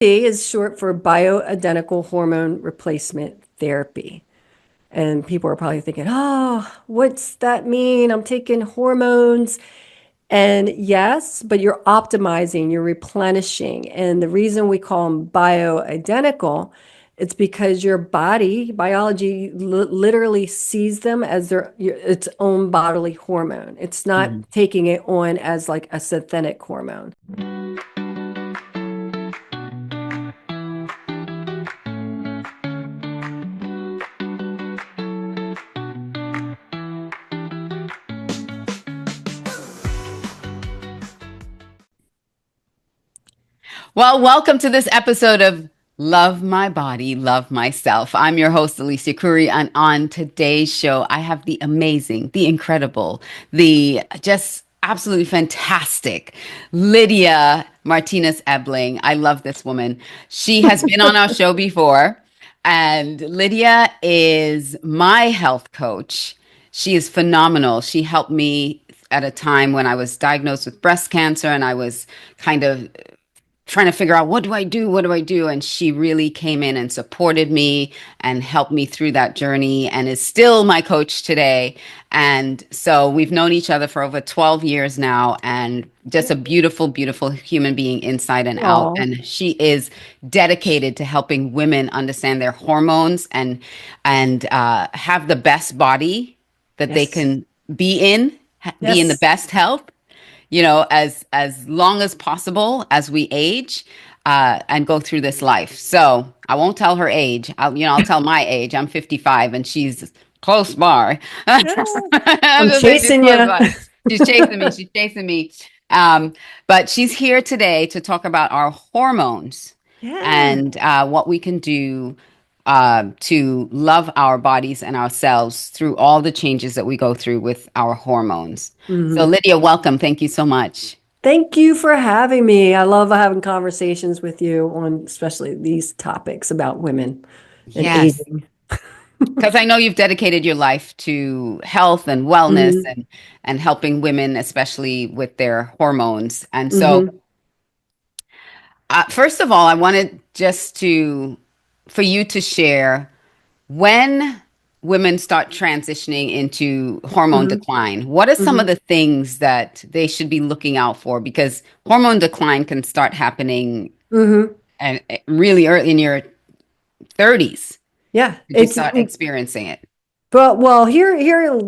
BHRT is short for bioidentical hormone replacement therapy. And people are probably thinking, oh, what's that mean? I'm taking hormones. And yes, but you're optimizing, you're replenishing. And the reason we call them bioidentical, it's because your biology literally sees them as its own bodily hormone. It's not Mhm. taking it on as like a synthetic hormone. Well, welcome to this episode of Love My Body, Love Myself. I'm your host, Alicia Couri, and on today's show, I have the amazing, the incredible, the just absolutely fantastic Lydia Martinez Ebling. I love this woman. She has been on our show before, and Lydia is my health coach. She is phenomenal. She helped me at a time when I was diagnosed with breast cancer and I was kind of trying to figure out what do I do? What do I do? And she really came in and supported me and helped me through that journey and is still my coach today. And so we've known each other for over 12 years now and just a beautiful, beautiful human being inside and out. Oh, And she is dedicated to helping women understand their hormones and have the best body that they yes. can be in, be in the Yes. best health, as long as possible as we age and go through this life. So I won't tell her age. I'll tell my age. I'm 55 and she's close by. I'm Yeah. just saying she's Chasing close you. by. She's chasing me. She's chasing me. But she's here today to talk about our hormones Yeah. and what we can do to love our bodies and ourselves through all the changes that we go through with our hormones. So, Mhm. Lydia, welcome. Thank you so much. Thank you for having me. I love having conversations with you on especially these topics about women and Yes, aging. because I know you've dedicated your life to health and wellness Hmm. and helping women, especially with their hormones. And so, Hmm. first of all, I wanted just to for you to share when women start transitioning into hormone Hmm. decline, what are some Hmm. of the things that they should be looking out for? Because hormone decline can start happening Hmm. really early in your 30s. Yeah, Did you start experiencing it? but well, here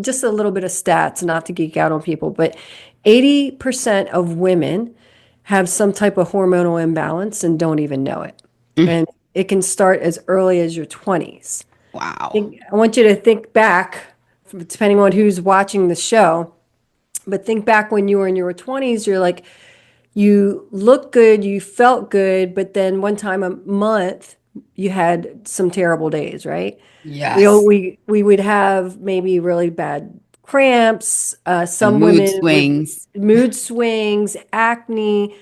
just a little bit of stats, not to geek out on people, but 80% of women have some type of hormonal imbalance and don't even know it. Mm, And it can start as early as your 20s. wow. I want you to think back, depending on who's watching the show, but think back when you were in your 20s, you're like, you looked good, you felt good, but then one time a month, you had some terrible days, right? Yes. We would have maybe really bad cramps. And Some mood women would swings. mood swings, acne,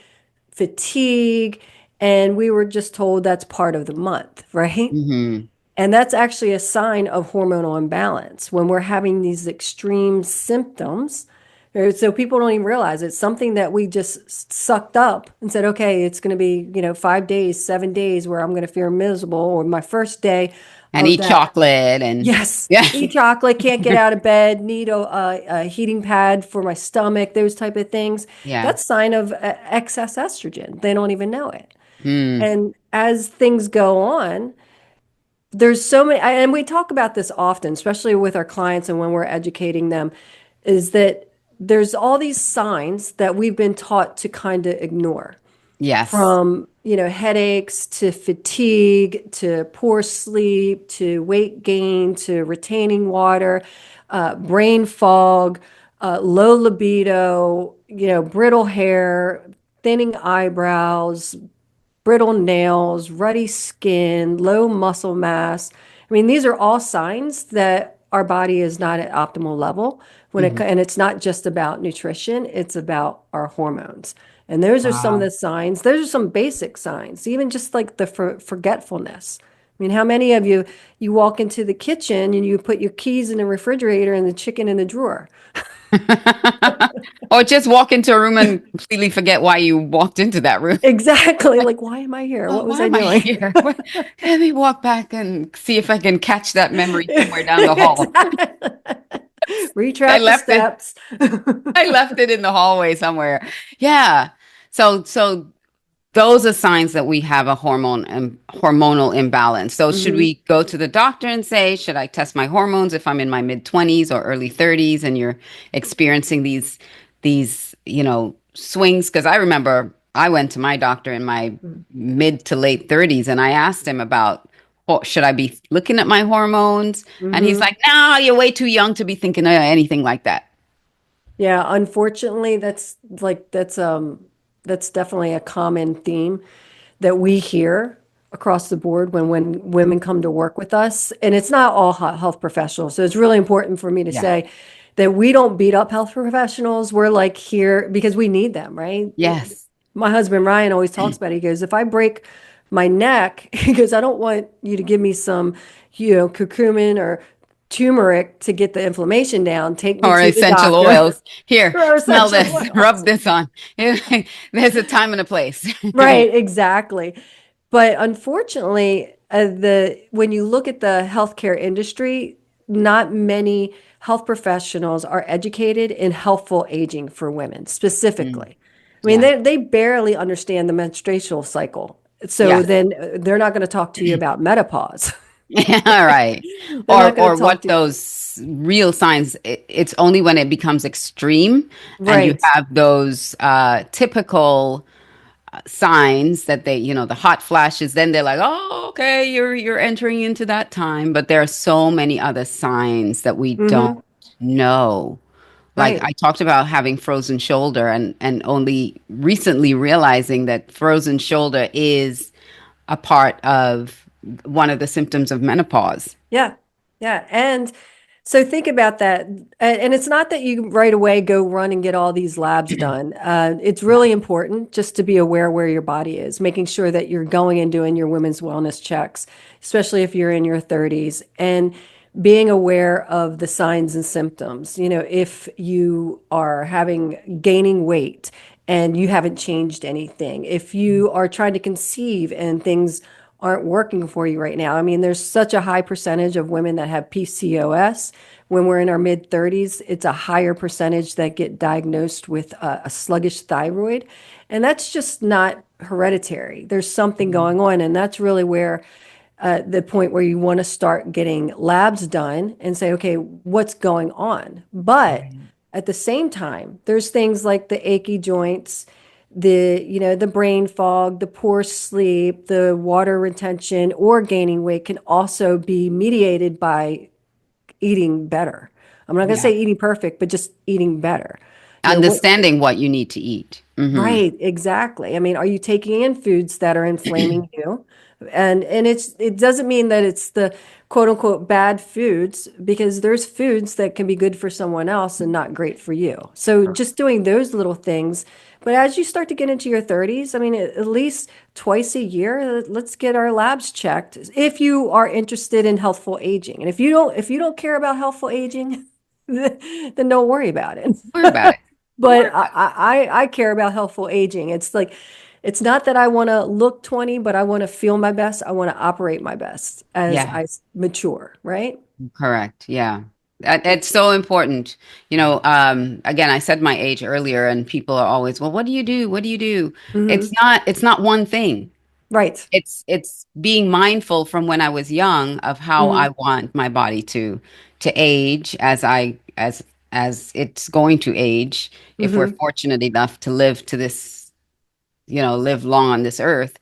fatigue, and we were just told that's part of the month, right? Hmm. And that's actually a sign of hormonal imbalance when we're having these extreme symptoms. So people don't even realize it's something that we just sucked up and said, okay, it's going to be, 5 days, 7 days where I'm going to feel miserable, or my first day And of eat that. chocolate and Yes, yeah. eat chocolate, can't get out of bed, need a heating pad for my stomach, those type of things. Yeah. That's sign of excess estrogen. They don't even know it. Mm. And as things go on, there's so many, and we talk about this often, especially with our clients and when we're educating them, is that there's all these signs that we've been taught to kind of ignore, Yes. from, headaches to fatigue to poor sleep to weight gain to retaining water, brain fog, low libido, brittle hair, thinning eyebrows, brittle nails, ruddy skin, low muscle mass. I mean, these are all signs that our body is not at optimal level Mhm. and it's not just about nutrition, it's about our hormones. And those are some of Wow. the signs. Those are some basic signs, even just like the forgetfulness. I mean, how many of you, you walk into the kitchen and you put your keys in the refrigerator and the chicken in the drawer? Or just walk into a room and completely forget why you walked into that room. Exactly. Like, why am I here? Oh, What was why I am I doing? here? Let me walk back and see if I can catch that memory somewhere down the hall. Exactly. I Retract the left it. steps. I left it in the hallway somewhere. Yeah. So those are signs that we have a hormonal imbalance. So should Hmm. we go to the doctor and say, should I test my hormones if I'm in my mid 20s or early 30s and you're experiencing these, swings? Because I remember I went to my doctor in my mid to late 30s and I asked him about, should I be looking at my hormones? And he's Hmm. like, no, you're way too young to be thinking of anything like that. Yeah, unfortunately, that's definitely a common theme that we hear across the board when women come to work with us. And it's not all health professionals. So it's really important for me to Yeah. say that we don't beat up health professionals. We're like here because we need them, right? Yes. My husband Ryan always talks about it. He goes, if I break my neck, he goes, I don't want you to give me some, curcumin or turmeric to get the inflammation down. Take me Or to the essential doctor oils. Here, or smell essential this, oils. rub this on. There's a time and a place. Right, exactly. But unfortunately, the when you look at the healthcare industry, not many health professionals are educated in healthful aging for women Mm, specifically. I mean, yeah. they barely understand the menstrual cycle. So Yes. then they're not going to talk to you about menopause. Yeah, right. They're not going Or to talk what to you. those real signs, it's only when it becomes extreme and you Right. have those typical signs that the hot flashes, then they're like, "Oh, okay, you're entering into that time." But there are so many other signs that we don't Mm-hmm. know. Like Right. I talked about having frozen shoulder and only recently realizing that frozen shoulder is a part of one of the symptoms of menopause. Yeah. Yeah. And so think about that. And it's not that you right away go run and get all these labs done. It's Yeah. really important just to be aware where your body is, making sure that you're going and doing your women's wellness checks, especially if you're in your 30s, and being aware of the signs and symptoms. If you are gaining weight and you haven't changed anything, if you are trying to conceive and things aren't working for you right now. I mean, there's such a high percentage of women that have PCOS. When we're in our mid 30s, it's a higher percentage that get diagnosed with a sluggish thyroid. And that's just not hereditary. There's something Mhm. going on. And that's really where the point where you want to start getting labs done and say, okay, what's going on? But Right. at the same time, there's things like the achy joints, the brain fog, the poor sleep, the water retention, or gaining weight can also be mediated by eating better. I'm not going to Yeah. say eating perfect, but just eating better. What Understanding what you need to eat. Right, exactly. I mean, are you taking in foods that are inflaming you? And it doesn't mean that it's the quote unquote bad foods because there's foods that can be good for someone else and not great for you. So just doing those little things. But as you start to get into your 30s, I mean, at least twice a year, let's get our labs checked if you are interested in healthful aging. And if you don't care about healthful aging, then don't worry about it. Worry about it. Don't But worry I, about it. I care about healthful aging. It's like, it's not that I want to look 20, but I want to feel my best. I want to operate my best as Yeah. I mature, right? Correct. Yeah. It's so important. Again, I said my age earlier and people are always, well, what do you do? What do you do? Hmm. It's not one thing. Right. It's being mindful from when I was young of how I Hmm. want my body to age as it's going to age if we're Hmm. fortunate enough to live to this, live long on this earth.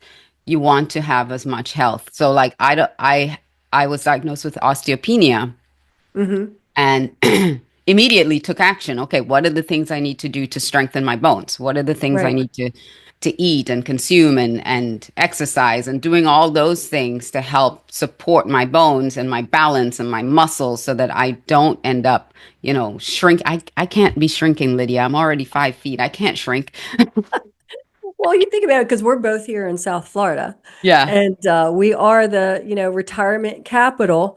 You want to have as much health. So like I was diagnosed with osteopenia Hmm. and immediately took action. Okay, what are the things I need to do to strengthen my bones? What are the things I Right. need to eat and consume and exercise and doing all those things to help support my bones and my balance and my muscles so that I don't end up, shrink. I can't be shrinking, Lydia. I'm already 5 feet. I can't shrink. Well, you think about it because we're both here in South Florida, Yeah. and we are the, retirement capital.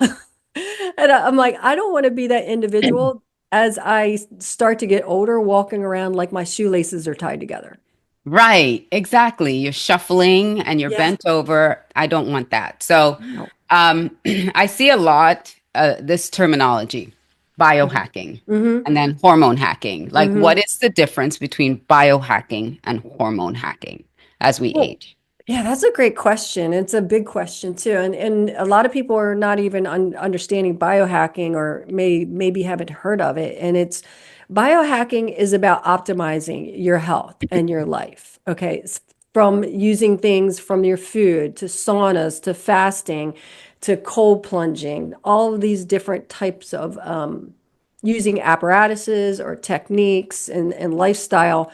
And I'm like, I don't want to be that individual as I start to get older, walking around like my shoelaces are tied together. Right, exactly. You're shuffling and you're Yeah. bent over. I don't want that. So, No. I see a lot this terminology, biohacking, Mm-hmm. and then hormone hacking. Like, what Mm-hmm. is the difference between biohacking and hormone hacking as we Well, age? yeah, that's a great question. It's a big question too. And a lot of people are not even understanding biohacking or maybe haven't heard of it. And it's biohacking is about optimizing your health and your life. Okay. From using things from your food to saunas to fasting to cold plunging, all of these different types of using apparatuses or techniques and lifestyle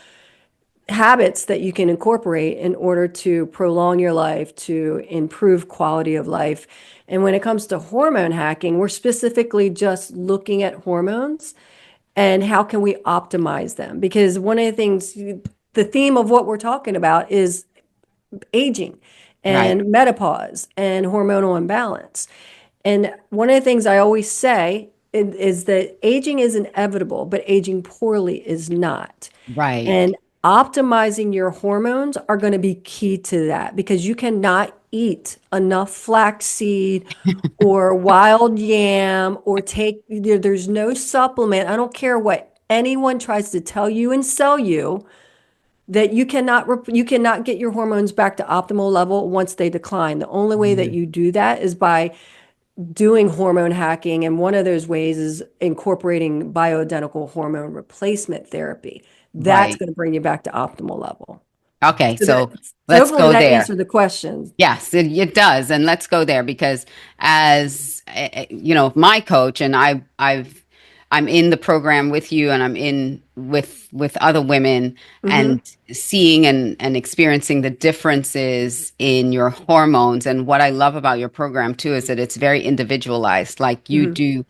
habits that you can incorporate in order to prolong your life, to improve quality of life. And when it comes to hormone hacking, we're specifically just looking at hormones and how can we optimize them? Because one of the things, the theme of what we're talking about is aging Right, and menopause and hormonal imbalance. And one of the things I always say is that aging is inevitable, but aging poorly is not. right. And optimizing your hormones are going to be key to that because you cannot eat enough flaxseed or wild yam or there's no supplement. I don't care what anyone tries to tell you and sell you that you cannot get your hormones back to optimal level once they decline. The only way that Mhm. you do that is by doing hormone hacking, and one of those ways is incorporating bioidentical hormone replacement therapy. That's Right. going to bring you back to optimal level. Okay, So that so so let's hopefully go that there. answered the question. Yes, it does, and let's go there because as my coach and I'm in the program with you, and I'm in with other women, Hmm. and seeing and experiencing the differences in your hormones. And what I love about your program too is that it's very individualized. Like you Hmm. do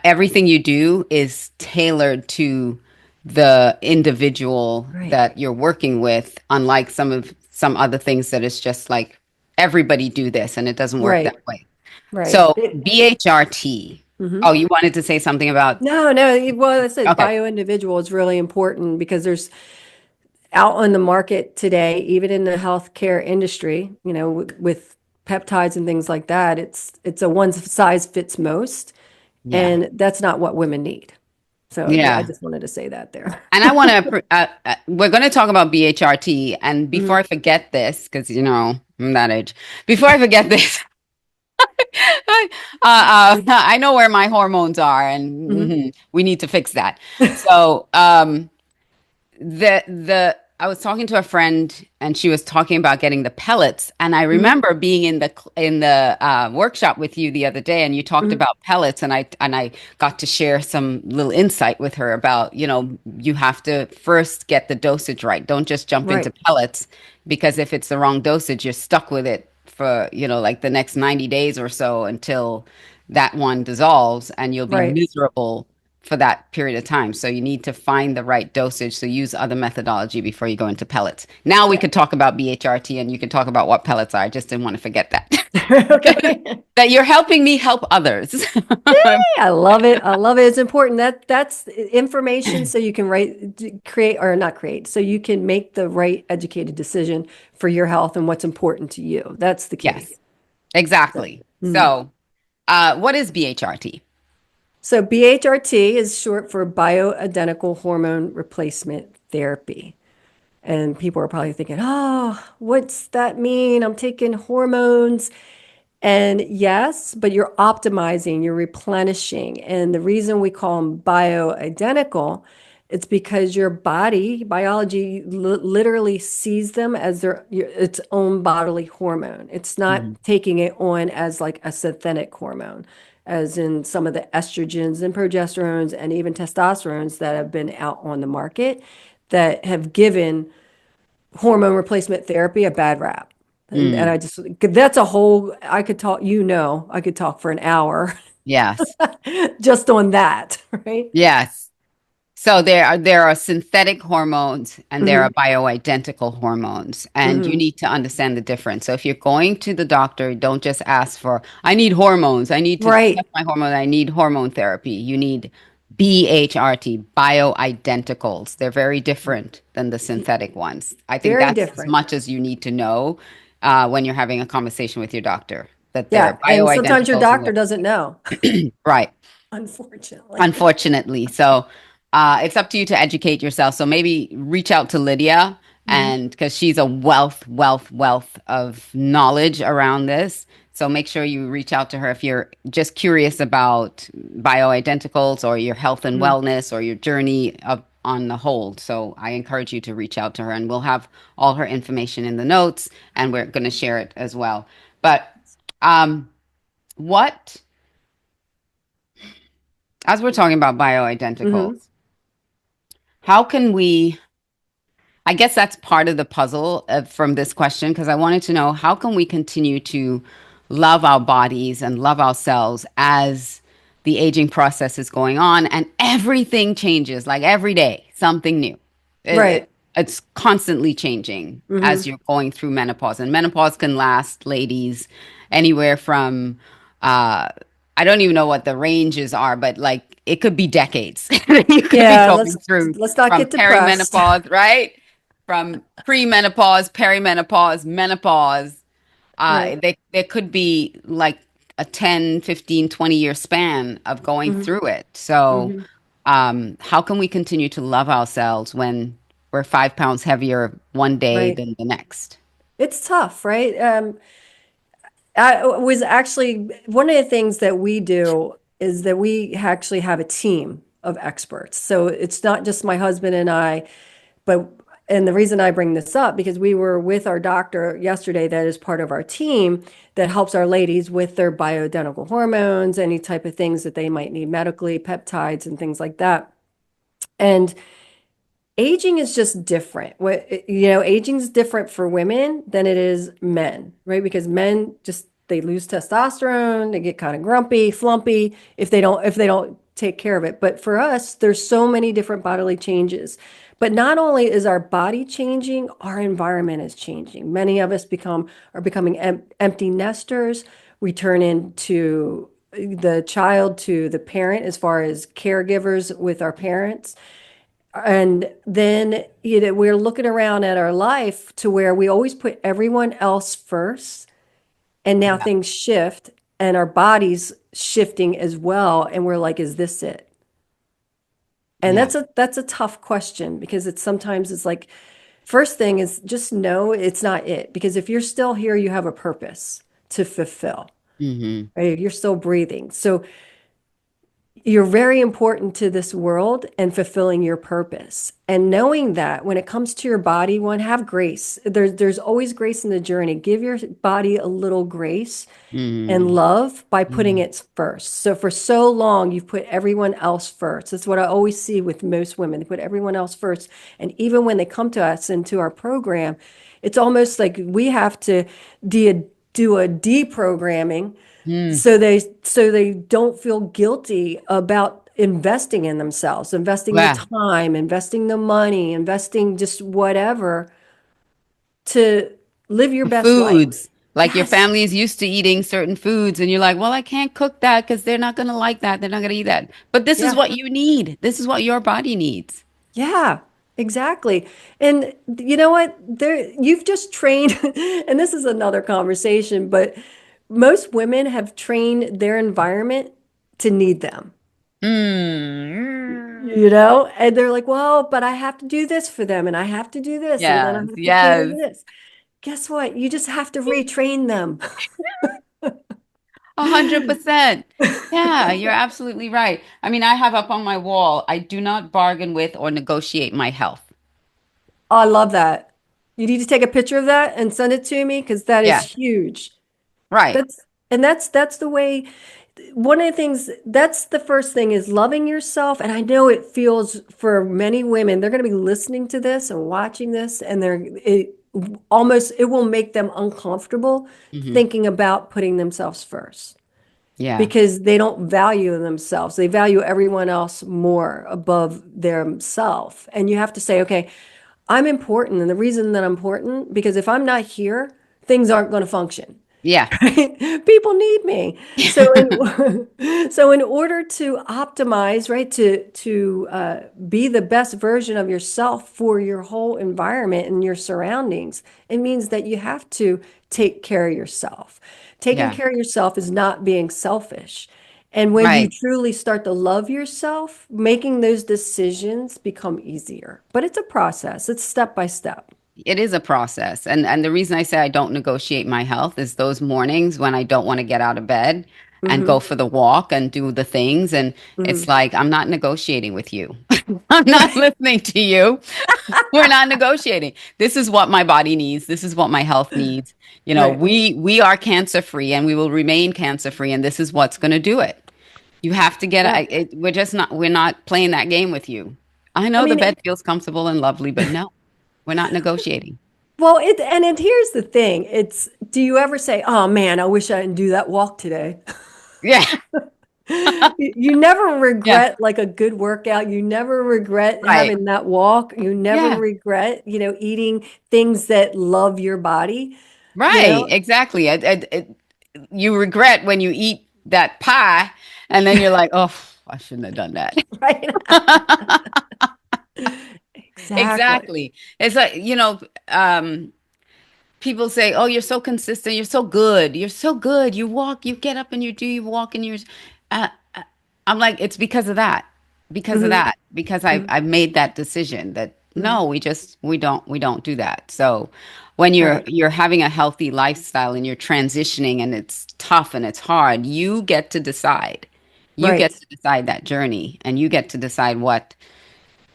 everything you do is tailored to the individual Right. that you're working with, unlike some other things that it's just like everybody do this and it doesn't work that Right. way. Right. So BHRT. Oh, Mhm. you wanted to say something about, No, no. Well, I said okay. bio-individual is really important because there's out on the market today, even in the healthcare industry, with peptides and things like that, it's a one size fits most, Yeah. and that's not what women need. So I Yeah. just wanted to say that there. And I want to, we're going to talk about BHRT. And before Mhm. I forget this, because, I'm that age, before I forget this, I know where my hormones are, and Mhm. we need to fix that. So, the I was talking to a friend, and she was talking about getting the pellets, and I Mhm. remember being in the workshop with you the other day, and you talked Mhm. about pellets, and I got to share some little insight with her about, you have to first get the dosage right. Don't just jump into Right. pellets, because if it's the wrong dosage, you're stuck with it for, like the next 90 days or so until that one dissolves, and you'll be Right. miserable for that period of time. So you need to find the right dosage. So use other methodology before you go into pellets. Now we Yeah. could talk about BHRT, and you could talk about what pellets are. I just didn't want to forget that. Okay. That you're helping me help others. I love it. I love it. It's important that that's information so you can create or not create, so you can make the right educated decision for your health and what's important to you. That's the key. Yes, So, exactly. mm. So, what is BHRT? So BHRT is short for bioidentical hormone replacement therapy. And people are probably thinking, oh, what's that mean? I'm taking hormones. And yes, but you're optimizing, you're replenishing. And the reason we call them bioidentical, it's because your biology literally sees them as its own bodily hormone. It's not Mhm. taking it on as like a synthetic hormone, as in some of the estrogens and progesterones and even testosterones that have been out on the market that have given hormone replacement therapy a bad rap. And Mm, that's a whole, I could talk, I could talk for an hour yes. just on that, right? Yes. So there are synthetic hormones and there are Hmm. bioidentical hormones, and you Hmm. need to understand the difference. So if you're going to the doctor, don't just ask for, I need hormones, I need to test Right. my hormone, I need hormone therapy. You need BHRT, bioidenticals. They're very different than the synthetic ones. I think Very that's as different. much as you need to know when you're having a conversation with your doctor, that they're Yeah. And sometimes your bioidenticals and doctor what, doesn't know, right. unfortunately. Unfortunately. So it's up to you to educate yourself. So maybe reach out to Lydia, Hmm. and because she's a wealth of knowledge around this. So make sure you reach out to her if you're just curious about bioidenticals or your health and Hmm. wellness or your journey on the whole. So I encourage you to reach out to her, and we'll have all her information in the notes, and we're going to share it as well. But um, what, as we're talking about Hmm. bioidenticals, how can we, I guess that's part of the puzzle from this question, because I wanted to know how can we continue to love our bodies and love ourselves as the aging process is going on and everything changes, like every day, something new. Right. It's constantly changing as Hmm. you're going through menopause. And menopause can last, ladies, anywhere from uh, I don't even know what the ranges are, but like it could be decades you could be Yeah. going through Let's not from get depressed. perimenopause, right? From premenopause, perimenopause, menopause. Right. There could be like a 10, 15, 20-year span of going Hmm. through it. So, Hmm. how can we continue to love ourselves when we're 5 pounds heavier one day Right. than the next? It's tough, right? I was actually one of the things that we do is that we actually have a team of experts. So it's not just my husband and I, but and the reason I bring this up because we were with our doctor yesterday that is part of our team that helps our ladies with their bioidentical hormones, any type of things that they might need medically, peptides and things like that. And aging is just different. Aging is different for women than it is men, right? Because men just they lose testosterone, they get kind of grumpy, flumpy if they don't take care of it. But for us, there's so many different bodily changes. But not only is our body changing, our environment is changing. Many of us are becoming empty nesters. We turn into the child to the parent as far as caregivers with our parents. And then, we're looking around at our life to where we always put everyone else first. And now Yeah. things shift and our bodies shifting as well. And we're like, is this it? And Yeah. that's a tough question because it's like, first thing is just know it's not it. Because if you're still here, you have a purpose to fulfill, Hmm. right? You're still breathing. So you're very important to this world and fulfilling your purpose. And knowing that when it comes to your body, one, have grace. There's always grace in the journey. Give your body a little grace and Hmm. love by putting Hmm. it first. So for so long, you've put everyone else first. That's what I always see with most women. They put everyone else first. And even when they come to us into our program, it's almost like we have to de do a deprogramming Mm. so they don't feel guilty about investing in themselves, investing the Yeah. time, investing the money, investing just whatever to live your best life. Foods. Like your Yes. family is used to eating certain foods, and you're like, well, I can't cook that because they're not going to like that. They're not going to eat that. But this is Yeah. what you need. This is what your body needs. Yeah. Exactly. And you know what? You've just trained, and this is another conversation, but most women have trained their environment to need them. Mm. And they're like, well, but I have to do this for them, and I have to do this, and then I Yes, have to care of yes. this. Guess what? You just have to retrain them. 100%. Yeah, you're absolutely right. I mean, I have up on my wall, I do not bargain with or negotiate my health. I love that. You need to take a picture of that and send it to me because that is Yeah, huge. right. That's the way. One of the things that's the first thing is loving yourself. And I know it feels for many women, they're going to be listening to this and watching this, and it will make them uncomfortable Hmm. thinking about putting themselves first. Yeah. because they don't value themselves. They value everyone else more above themselves. And you have to say, okay, I'm important. And the reason that I'm important, because if I'm not here, things aren't going to function. Yeah. Right? People need me. So so in order to optimize, right, to be the best version of yourself for your whole environment and your surroundings, it means that you have to take care of yourself. Taking Yeah. care of yourself is not being selfish. And when you Right. truly start to love yourself, making those decisions become easier. But it's a process. It's step by step. It is a process. And the reason I say I don't negotiate my health is those mornings when I don't want to get out of bed and go Hmm. for the walk and do the things. And it's Hmm. like, I'm not negotiating with you. I'm not Right. listening to you. We're not negotiating. This is what my body needs. This is what my health needs. You know, Right. we are cancer free and we will remain cancer free, and this is what's going to do it. You have to get Yeah. we're not playing that game with you. I I know the mean, bed feels comfortable and lovely, but no, we're not negotiating. well, here's the thing. Do you ever say, "Oh man, I wish I didn't do that walk today"? Yeah. You never Yeah. regret like a good workout. You never regret Right. having that walk. You never Yeah. regret, eating things that love your body, you Right. know, Exactly. You regret when you eat that pie and then you're like, oh, I shouldn't have done that. right? Exactly. Exactly. It's like, people say, "Oh, you're so consistent. You're so good. You're so good. You walk, you get up and you do, you walk and you're." Uh, I'm like, it's because of Hmm. that, because I've made that decision that Hmm. no, we don't do that. So when you're Right. you're having a healthy lifestyle and you're transitioning and it's tough and it's hard, you get to decide. You get Right. to decide that journey, and you get to decide what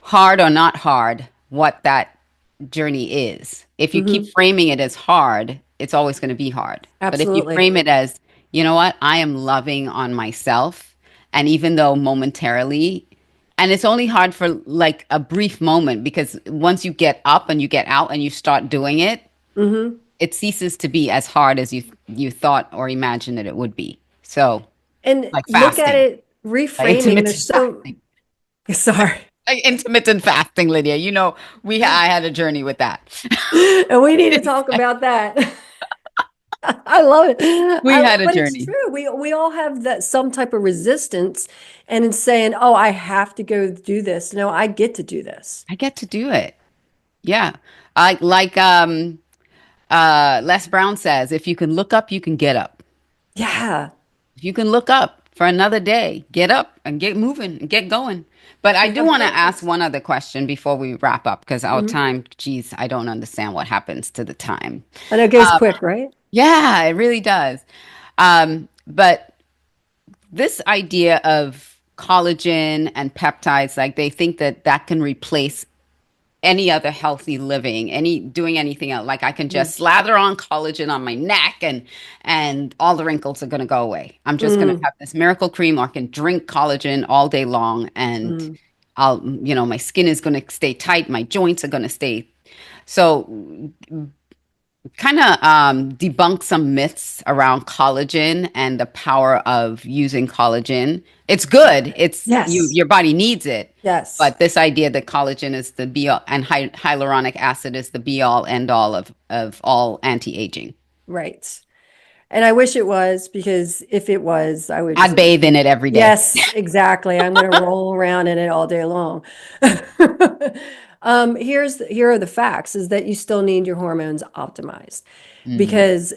hard or not hard, what that journey is. If you keep Hmm. framing it as hard, it's always going to be hard. But if you Absolutely. frame it as, you know what, I am loving on myself, and even though momentarily, and it's only hard for like a brief moment, because once you get up and you get out and you start doing it, Hmm. it ceases to be as hard as you thought or imagined that it would be. So, And like look at fasting, it reframing. There's intermittent so, fasting. sorry. Like intermittent fasting, Lydia. I had a journey with that. And we need to talk about that. I love it. We had a But it's journey. true. We all have that some type of resistance and in saying, "Oh, I have to go do this." No, I get to do this. I get to do it. Yeah. Like Les Brown says, if you can look up, you can get up. Yeah. If you can look up for another day, get up and get moving and get going. But I You do have want to ask purpose. one other question before we wrap up, because our Hmm. time, geez, I don't understand what happens to the time. I know it goes quick, right? Yeah, it really does. But this idea of collagen and peptides, like they think that that can replace any other healthy living, any doing anything else. Like I can just slather on collagen on my neck and all the wrinkles are going to go away. I'm just going to Mm-hmm. have this miracle cream, or I can drink collagen all day long, and Mm-hmm. my skin is going to stay tight, my joints are going to stay. So kind of debunk some myths around collagen and the power of using collagen. It's good. It's Yes. your body needs it. Yes. But this idea that collagen is the be all, and hyaluronic acid is the be all end all of all anti-aging. Right. And I wish it was, because if it was, I would I'd just be, bathe in it every day. yes, exactly. I'm going to roll around in it all day long. Here are the facts is that you still need your hormones optimized, Mm, because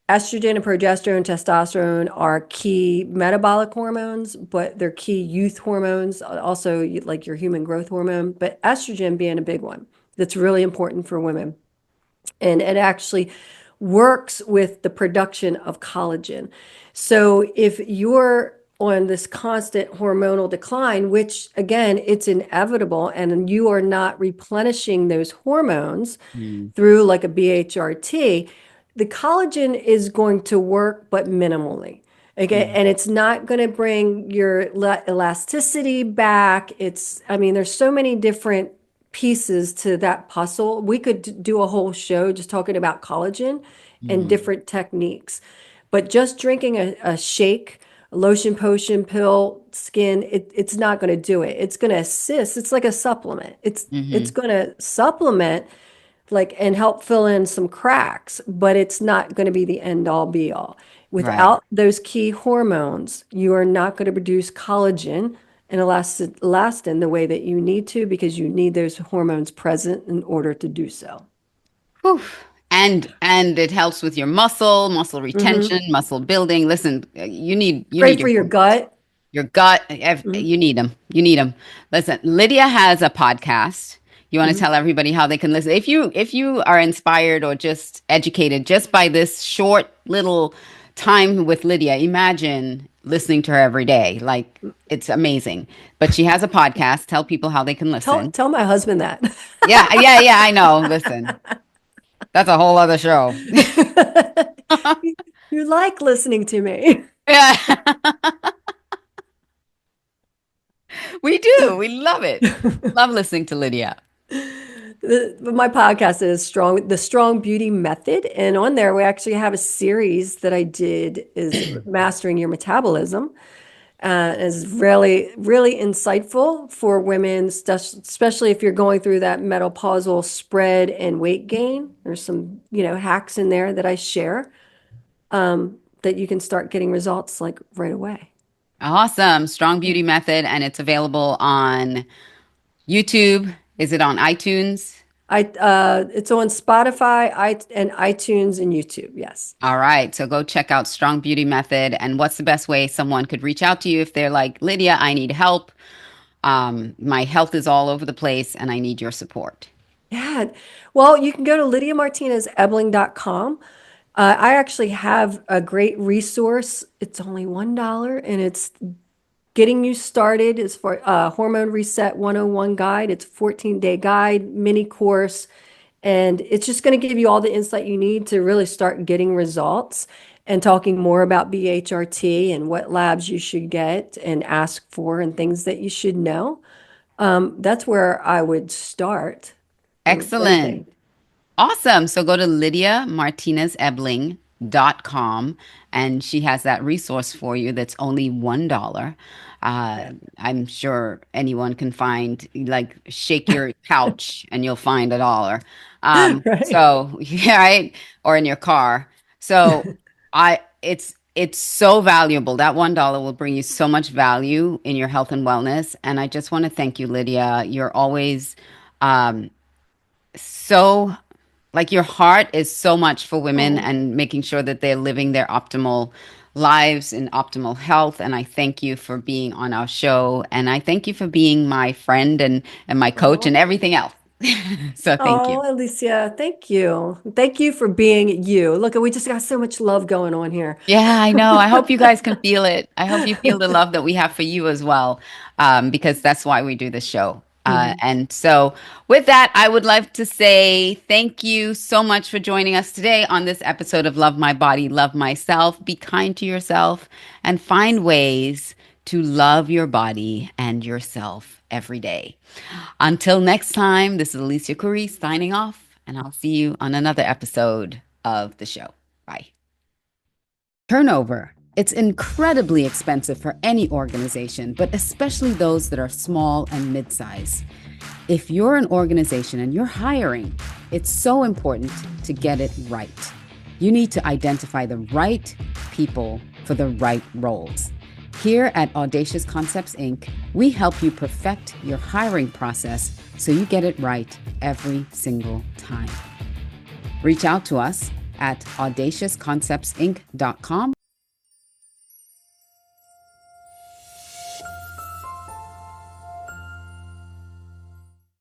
estrogen and progesterone, testosterone are key metabolic hormones, but they're key youth hormones, also like your human growth hormone, but estrogen being a big one that's really important for women. And it actually works with the production of collagen. So if you're on this constant hormonal decline, which again, it's inevitable, and you are not replenishing those hormones mm, through like a BHRT, the collagen is going to work, but minimally. Okay, mm, and it's not going to bring your elasticity back. I mean, there's so many different pieces to that puzzle. We could do a whole show just talking about collagen and mm. different techniques. But just drinking a shake a lotion, potion, pill, skin. It's not going to do it. It's going to assist. It's like a supplement. It's Hmm. going to supplement like and help fill in some cracks, but it's not going to be the end all be all. Right. Without those key hormones, you are not going to produce collagen and elastin the way that you need to because you need those hormones present in order to do so. Whew. And it helps with your muscle retention, Hmm. muscle building. Listen, you Great need for your gut. your gut. Hmm. You need them. You need them. Listen, Lydia has a podcast. You want to Hmm. tell everybody how they can listen? If you are inspired or just educated just by this short little time with Lydia, imagine listening to her every day. Like it's amazing. But she has a podcast. Tell people how they can listen. Tell my husband that. Yeah, yeah, yeah, I know. Listen, that's a whole other show. You like listening to me. Yeah, we do. We love it. Love listening to Lydia. My podcast is the Strong Beauty Method, and on there we actually have a series that I did is mastering your metabolism. Is really insightful for women, especially if you're going through that menopausal spread and weight gain. There's some, hacks in there that I share that you can start getting results like right away. Awesome. Strong Beauty Method, and it's available on YouTube. Is it on iTunes? It's on Spotify, and iTunes and YouTube. Yes. All right. So go check out Strong Beauty Method. And what's the best way someone could reach out to you if they're like, Lydia, I need help. My health is all over the place and I need your support. Yeah. Well, you can go to lydiamartinezebling.com. I actually have a great resource. It's only $1 and it's getting you started. It's for Hormone Reset 101 guide. It's a 14-day guide, mini course, and it's just going to give you all the insight you need to really start getting results and talking more about BHRT and what labs you should get and ask for and things that you should know. That's where I would start with Excellent. anything. Awesome. So go to lydiamartinezebling.com and she has that resource for you that's only $1. Yeah. I'm sure anyone can find, like, shake your couch and you'll find $1. Right. So, yeah, right? Or in your car. So it's so valuable. That $1 will bring you so much value in your health and wellness. And I just want to thank you, Lydia. You're always um, so like your heart is so much for women Oh, and making sure that they're living their optimal lives in optimal health. And I thank you for being on our show. And I thank you for being my friend and my coach and oh. everything else. So thank you. Oh, Alicia, thank you. Thank you for being you. Look, we just got so much love going on here. Yeah, I know. I hope you guys can feel it. I hope you feel the love that we have for you as well, because that's why we do this show. Mhm. And so, with that, I would like to say thank you so much for joining us today on this episode of Love My Body, Love Myself. Be kind to yourself and find ways to love your body and yourself every day. Until next time, this is Alicia Couri signing off, and I'll see you on another episode of the show. Bye. Turnover. It's incredibly expensive for any organization, but especially those that are small and mid-size. If you're an organization and you're hiring, it's so important to get it right. You need to identify the right people for the right roles. Here at Audacious Concepts Inc., we help you perfect your hiring process so you get it right every single time. Reach out to us at audaciousconceptsinc.com